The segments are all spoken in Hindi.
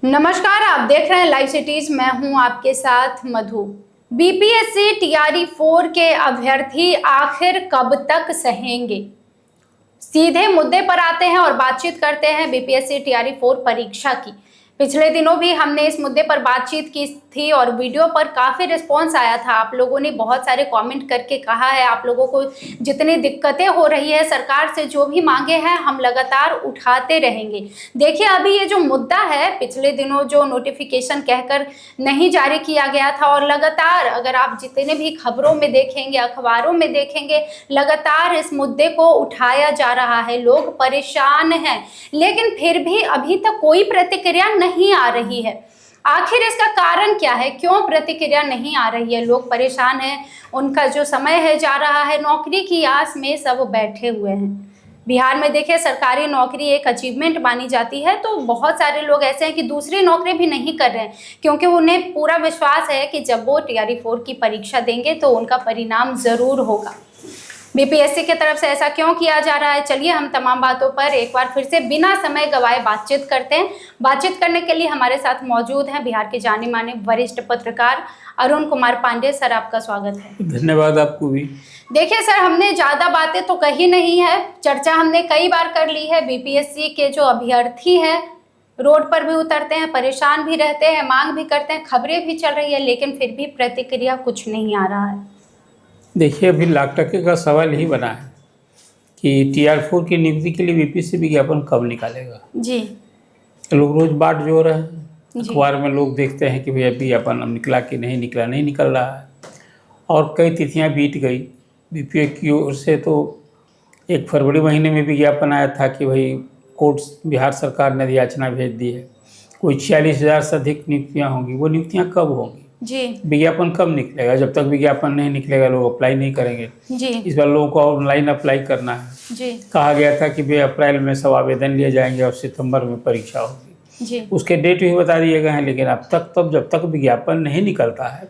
नमस्कार, आप देख रहे हैं लाइव सिटीज। मैं हूं आपके साथ मधु। बीपीएससी टीआरई 4 के अभ्यर्थी आखिर कब तक सहेंगे? सीधे मुद्दे पर आते हैं और बातचीत करते हैं बीपीएससी टीआरई 4 परीक्षा की। पिछले दिनों भी हमने इस मुद्दे पर बातचीत की थी और वीडियो पर काफ़ी रिस्पांस आया था। आप लोगों ने बहुत सारे कमेंट करके कहा है आप लोगों को जितनी दिक्कतें हो रही है, सरकार से जो भी मांगे हैं हम लगातार उठाते रहेंगे। देखिए, अभी ये जो मुद्दा है, पिछले दिनों जो नोटिफिकेशन कहकर नहीं जारी किया गया था और लगातार अगर आप जितने भी खबरों में देखेंगे, अखबारों में देखेंगे, लगातार इस मुद्दे को उठाया जा रहा है। लोग परेशान हैं, लेकिन फिर भी अभी तक कोई प्रतिक्रिया नहीं आ रही है। आखिर इसका कारण क्या है? क्यों प्रतिक्रिया नहीं आ रही है? लोग परेशान हैं, उनका जो समय है जा रहा है, नौकरी की आस में सब बैठे हुए हैं। बिहार में देखिए, सरकारी नौकरी एक अचीवमेंट मानी जाती है, तो बहुत सारे लोग ऐसे हैं कि दूसरी नौकरी भी नहीं कर रहे हैं क्योंकि उन्हें पूरा विश्वास है कि जब वो टीआरई 4 की परीक्षा देंगे तो उनका परिणाम ज़रूर होगा। बीपीएससी की तरफ से ऐसा क्यों किया जा रहा है? चलिए हम तमाम बातों पर एक बार फिर से बिना समय गवाए बातचीत करते हैं। बातचीत करने के लिए हमारे साथ मौजूद हैं बिहार के जाने माने वरिष्ठ पत्रकार अरुण कुमार पांडे। सर, आपका स्वागत है। धन्यवाद आपको भी। देखिए सर, हमने ज़्यादा बातें तो कही नहीं है, चर्चा हमने कई बार कर ली है। बीपीएससी के जो अभ्यर्थी हैं रोड पर भी उतरते हैं, परेशान भी रहते हैं, मांग भी करते हैं, खबरें भी चल रही है, लेकिन फिर भी प्रतिक्रिया कुछ नहीं आ रहा है। देखिए, अभी लाख टके का सवाल यही बना है कि टीआर 4 की नियुक्ति के लिए बीपीएससी विज्ञापन कब निकालेगा। जी, लोग रोज बाट जो रहे हैं, अखबार में लोग देखते हैं कि भैया विज्ञापन अब निकला कि नहीं निकला, नहीं निकल रहा है और कई तिथियां बीत गई। बीपीओ की ओर से तो 1 फरवरी महीने में विज्ञापन आया था कि भाई कोर्ट बिहार सरकार ने याचना भेज दी है, कोई 46,000 से अधिक नियुक्तियाँ होंगी। वो नियुक्तियाँ कब होंगी जी, विज्ञापन कब निकलेगा? जब तक विज्ञापन नहीं निकलेगा लोग अप्लाई नहीं करेंगे। जी, इस बार लोगों को ऑनलाइन अप्लाई करना है। जी, कहा गया था कि भाई अप्रैल में सब आवेदन लिए जाएंगे और सितंबर में परीक्षा होगी। जी, उसके डेट भी बता दिए गए हैं, लेकिन अब तक जब तक विज्ञापन नहीं निकलता है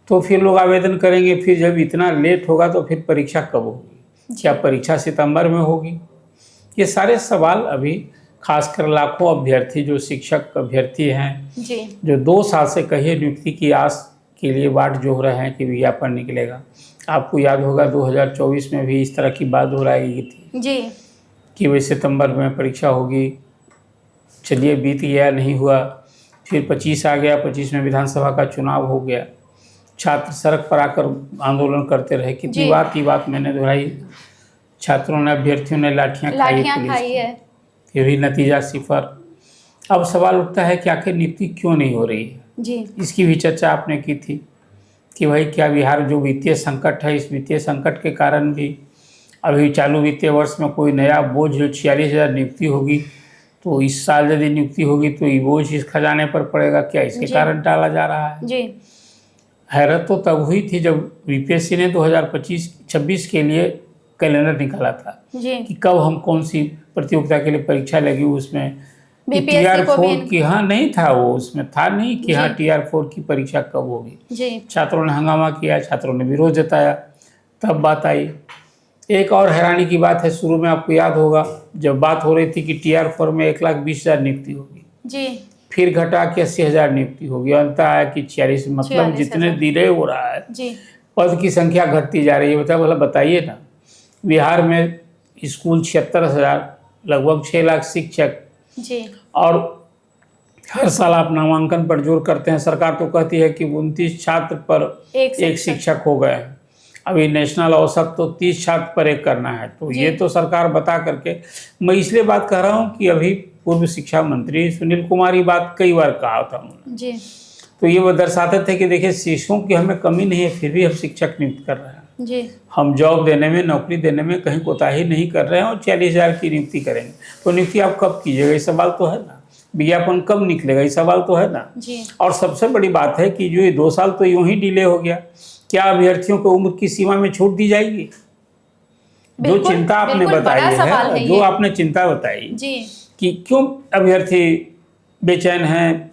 तो फिर लोग आवेदन करेंगे। फिर जब इतना लेट होगा तो फिर परीक्षा कब होगी? क्या परीक्षा सितंबर में होगी? ये सारे सवाल अभी खासकर लाखों अभ्यर्थी जो शिक्षक अभ्यर्थी हैं, जी, जो 2 साल से कहिए नियुक्ति की आस के लिए बाट जोह रहे हैं कि विज्ञापन निकलेगा। आपको याद होगा 2024 में भी इस तरह की बात दोहराई थी जी, कि वही सितंबर में परीक्षा होगी। चलिए, बीत गया, नहीं हुआ। फिर 25 आ गया, 25 में विधानसभा का चुनाव हो गया। छात्र सड़क पर आकर आंदोलन करते रहे। कितनी बात की बात मैंने दोहराई। छात्रों ने, अभ्यर्थियों ने लाठियाँ खाई है। फिर भी नतीजा सिफर। अब सवाल उठता है कि आखिर नियुक्ति क्यों नहीं हो रही है। जी, इसकी भी चर्चा आपने की थी कि भाई क्या बिहार जो वित्तीय संकट है, इस वित्तीय संकट के कारण भी अभी चालू वित्तीय वर्ष में कोई नया बोझ जो 46,000 नियुक्ति होगी, तो इस साल यदि नियुक्ति होगी तो ये बोझ इस खजाने पर पड़ेगा क्या? इसके कारण टाला जा रहा है। जी, हैरत तो तब हुई थी जब बीपीएससी ने 2025-26 के लिए कैलेंडर निकाला था जी, कि कब हम कौन सी प्रतियोगिता के लिए परीक्षा लगी। उसमें टीआर 4 की हाँ नहीं था, वो उसमें था नहीं कि हाँ टीआर 4 की परीक्षा कब होगी। जी, छात्रों ने हंगामा किया, छात्रों ने विरोध जताया, तब बात आई। एक और हैरानी की बात है, शुरू में आपको याद होगा जब बात हो रही थी कि टीआर 4 में 1,20,000 नियुक्ति होगी, जी, फिर घटा के 80,000 नियुक्ति होगी, अंत आया कि 46। मतलब जितने डिले हो रहा है, पद की संख्या घटती जा रही है। बताइए ना, बिहार में स्कूल 76,000, लगभग 6 लाख शिक्षक, जी, और हर साल आप नामांकन पर जोर करते हैं। सरकार तो कहती है कि 29 छात्र पर एक शिक्षक हो गए हैं। अभी नेशनल औसत तो 30 छात्र पर एक करना है। तो ये तो सरकार बता करके, मैं इसलिए बात कर रहा हूँ कि अभी पूर्व शिक्षा मंत्री सुनील कुमार ये बात कई बार कहा था उन्होंने जी, तो ये वो दर्शाते थे कि देखिए शिक्षकों की हमें कमी नहीं है, फिर भी हम शिक्षक नियुक्त कर रहे हैं। जी, हम जॉब देने में, नौकरी देने में कहीं कोताही नहीं कर रहे हैं और 40,000 की नियुक्ति करेंगे। तो नियुक्ति आप कब कीजिएगा, ये सवाल तो है ना। विज्ञापन कब निकलेगा, ये सवाल तो है ना। और सबसे बड़ी बात है कि जो ये 2 साल तो यूं ही डिले हो गया, क्या अभ्यर्थियों को उम्र की सीमा में छूट दी जाएगी? जो चिंता आपने बताई है, जो आपने चिंता बताई कि क्यों अभ्यर्थी बेचैन हैं,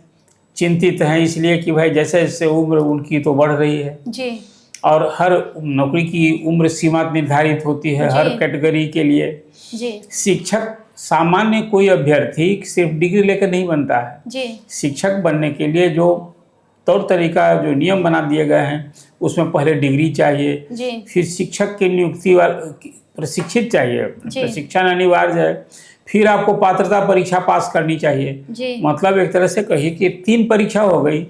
चिंतित हैं, इसलिए कि भाई जैसे जैसे उम्र उनकी तो बढ़ रही है। जी, और हर नौकरी की उम्र सीमा निर्धारित होती है हर कैटेगरी के लिए। जी। शिक्षक सामान्य कोई अभ्यर्थी सिर्फ डिग्री लेकर नहीं बनता है जी। शिक्षक बनने के लिए जो तौर तरीका जो नियम बना दिए गए हैं उसमें पहले डिग्री चाहिए जी। फिर शिक्षक की नियुक्ति प्रशिक्षित चाहिए, प्रशिक्षण अनिवार्य है, फिर आपको पात्रता परीक्षा पास करनी चाहिए जी। मतलब एक तरह से कहिए कि 3 परीक्षा हो गई,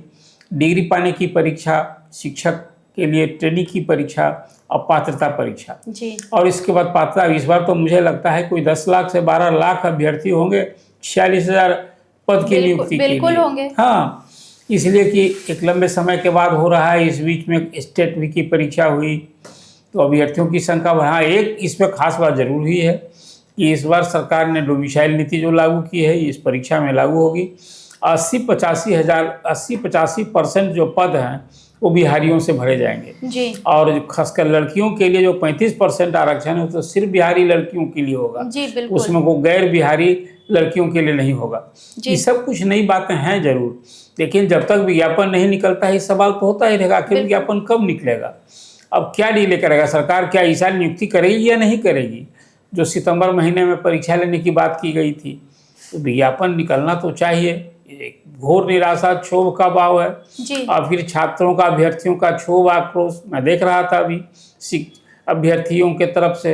डिग्री पाने की परीक्षा, शिक्षक के लिए ट्रेनिंग की परीक्षा और पात्रता परीक्षा जी। और इसके बाद पात्रता। इस बार तो मुझे लगता है कोई 10 लाख से 12 लाख अभ्यर्थी होंगे 46,000 पद की नियुक्ति के लिए। होंगे। हाँ, इसलिए कि एक लंबे समय के बाद हो रहा है। इस बीच में स्टेट भी की परीक्षा हुई तो अभ्यर्थियों की संख्या बढ़ा। एक इसमें खास बात जरूर हुई है कि इस बार सरकार ने डोमिसाइल नीति जो लागू की है इस परीक्षा में लागू होगी। 80-85% जो पद हैं वो बिहारियों से भरे जाएंगे जी। और खासकर लड़कियों के लिए जो 35% आरक्षण है तो सिर्फ बिहारी लड़कियों के लिए होगा जी। बिल्कुल। उसमें को गैर बिहारी लड़कियों के लिए नहीं होगा। ये सब कुछ नई बातें हैं जरूर, लेकिन जब तक विज्ञापन नहीं निकलता है सवाल तो होता ही रहेगा कि विज्ञापन कब निकलेगा। अब क्या डिले करेगा सरकार, क्या इस साल नियुक्ति करेगी या नहीं करेगी? जो सितंबर महीने में परीक्षा लेने की बात की गई थी तो विज्ञापन निकलना तो चाहिए। घोर निराशा, क्षोभ का भाव है जी। और फिर छात्रों का, अभ्यर्थियों का क्षोभ, आक्रोश मैं देख रहा था अभी अभ्यर्थियों के तरफ से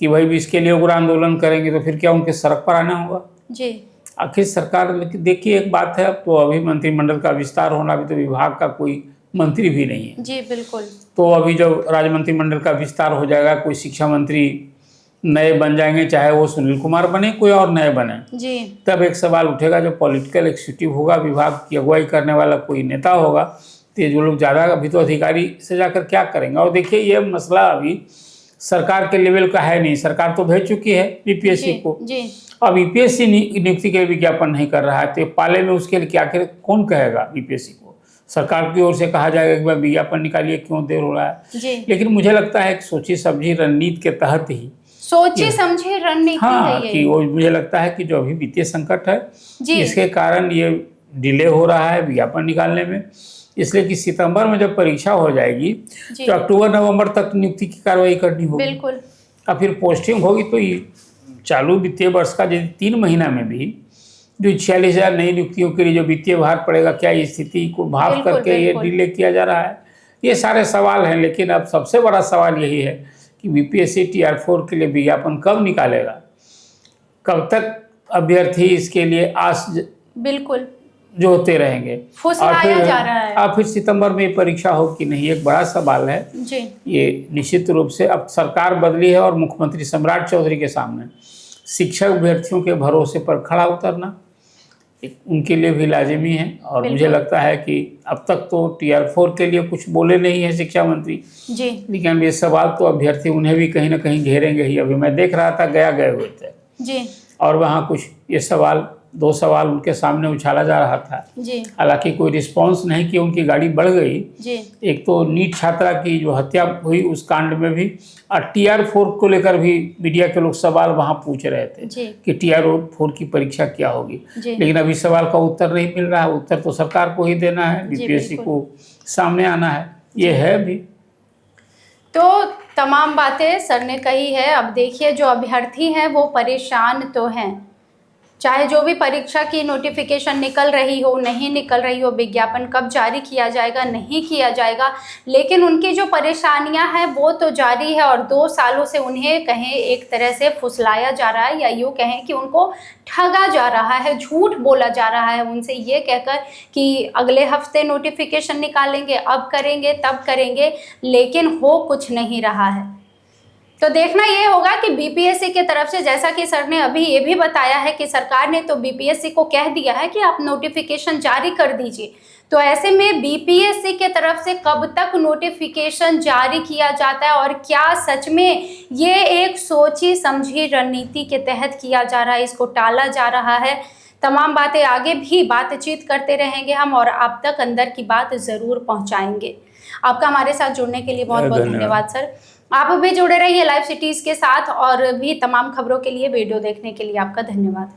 कि भाई भी इसके लिए उग्र आंदोलन करेंगे तो फिर क्या उनके सड़क पर आना होगा जी। आखिर सरकार, देखिए एक बात है, अब तो अभी मंत्रिमंडल का विस्तार होना, अभी तो विभाग का कोई मंत्री भी नहीं है जी। बिल्कुल। तो अभी जब राज्य मंत्रिमंडल का विस्तार हो जाएगा, कोई शिक्षा मंत्री नए बन जाएंगे, चाहे वो सुनील कुमार बने कोई और नए बने जी, तब एक सवाल उठेगा जो पॉलिटिकल एग्जीक्यूटिव होगा, विभाग की अगुवाई करने वाला कोई नेता होगा, तो जो लोग ज़्यादा अभी तो अधिकारी से जाकर क्या करेंगे। और देखिए ये मसला अभी सरकार के लेवल का है नहीं, सरकार तो भेज चुकी है बीपीएससी को जी। अब बीपीएससी नियुक्ति के लिए विज्ञापन नहीं कर रहा है तो पाले में उसके लिए क्या आखिर कौन कहेगा बीपीएससी को? सरकार की ओर से कहा जाएगा कि भाई विज्ञापन निकालिए, क्यों देर हो रहा है जी। लेकिन मुझे लगता है कि सोची समझी रणनीति के तहत ही सोची समझी रणनीति है ये। कि वो मुझे लगता है कि जो अभी वित्तीय संकट है इसके कारण ये डिले हो रहा है विज्ञापन निकालने में, इसलिए कि सितंबर में जब परीक्षा हो जाएगी तो अक्टूबर नवंबर तक नियुक्ति की कार्रवाई करनी होगी बिल्कुल। और फिर पोस्टिंग होगी तो चालू वित्तीय वर्ष का यदि 3 महीना में भी जो 46,000 नई नियुक्तियों के लिए जो वित्तीय भार पड़ेगा, क्या इस स्थिति को भाव करके ये डिले किया जा रहा है? ये सारे सवाल हैं। लेकिन अब सबसे बड़ा सवाल यही है कि बीपीएससी टीआर 4 के लिए विज्ञापन कब निकालेगा, कब तक अभ्यर्थी इसके लिए आस बिल्कुल जो होते रहेंगे, फुसलाया जा रहा है। अब फिर सितंबर में परीक्षा हो कि नहीं, एक बड़ा सवाल है जी। ये निश्चित रूप से अब सरकार बदली है और मुख्यमंत्री सम्राट चौधरी के सामने शिक्षक अभ्यर्थियों के भरोसे पर खड़ा उतरना उनके लिए भी लाजिमी है। और मुझे लगता है कि अब तक तो टीआर 4 के लिए कुछ बोले नहीं है शिक्षा मंत्री जी, लेकिन ये सवाल तो अभ्यर्थी उन्हें भी कहीं ना कहीं घेरेंगे ही। अभी मैं देख रहा था गया गए हुए थे जी, और वहाँ कुछ ये सवाल 2 सवाल उनके सामने उछाला जा रहा था जी। हालांकि कोई रिस्पांस नहीं किया, उनकी गाड़ी बढ़ गई जी। एक तो नीट छात्रा की जो हत्या हुई उस कांड में भी, और टीआर 4 को लेकर भी मीडिया के लोग सवाल वहां पूछ रहे थे कि टीआर 4 की परीक्षा क्या होगी, लेकिन अभी सवाल का उत्तर नहीं मिल रहा है। उत्तर तो सरकार को ही देना है, बीपीएससी को सामने आना है, ये है अभी। तो तमाम बातें सर ने कही है। अब देखिए जो अभ्यर्थी हैं वो परेशान तो हैं, चाहे जो भी परीक्षा की नोटिफिकेशन निकल रही हो नहीं निकल रही हो, विज्ञापन कब जारी किया जाएगा नहीं किया जाएगा, लेकिन उनकी जो परेशानियां हैं वो तो जारी है। और 2 सालों से उन्हें कहें एक तरह से फुसलाया जा रहा है, या यूँ कहें कि उनको ठगा जा रहा है, झूठ बोला जा रहा है उनसे ये कहकर कि अगले हफ्ते नोटिफिकेशन निकालेंगे, अब करेंगे तब करेंगे, लेकिन हो कुछ नहीं रहा है। तो देखना ये होगा कि बीपीएससी के तरफ से, जैसा कि सर ने अभी ये भी बताया है कि सरकार ने तो बीपीएससी को कह दिया है कि आप नोटिफिकेशन जारी कर दीजिए, तो ऐसे में बीपीएससी के तरफ से कब तक नोटिफिकेशन जारी किया जाता है और क्या सच में ये एक सोची समझी रणनीति के तहत किया जा रहा है, इसको टाला जा रहा है। तमाम बातें आगे भी बातचीत करते रहेंगे हम और आप तक अंदर की बात ज़रूर पहुँचाएंगे। आपका हमारे साथ जुड़ने के लिए बहुत बहुत धन्यवाद सर। आप भी जुड़े रहिए लाइव सिटीज़ के साथ और भी तमाम खबरों के लिए वीडियो देखने के लिए आपका धन्यवाद।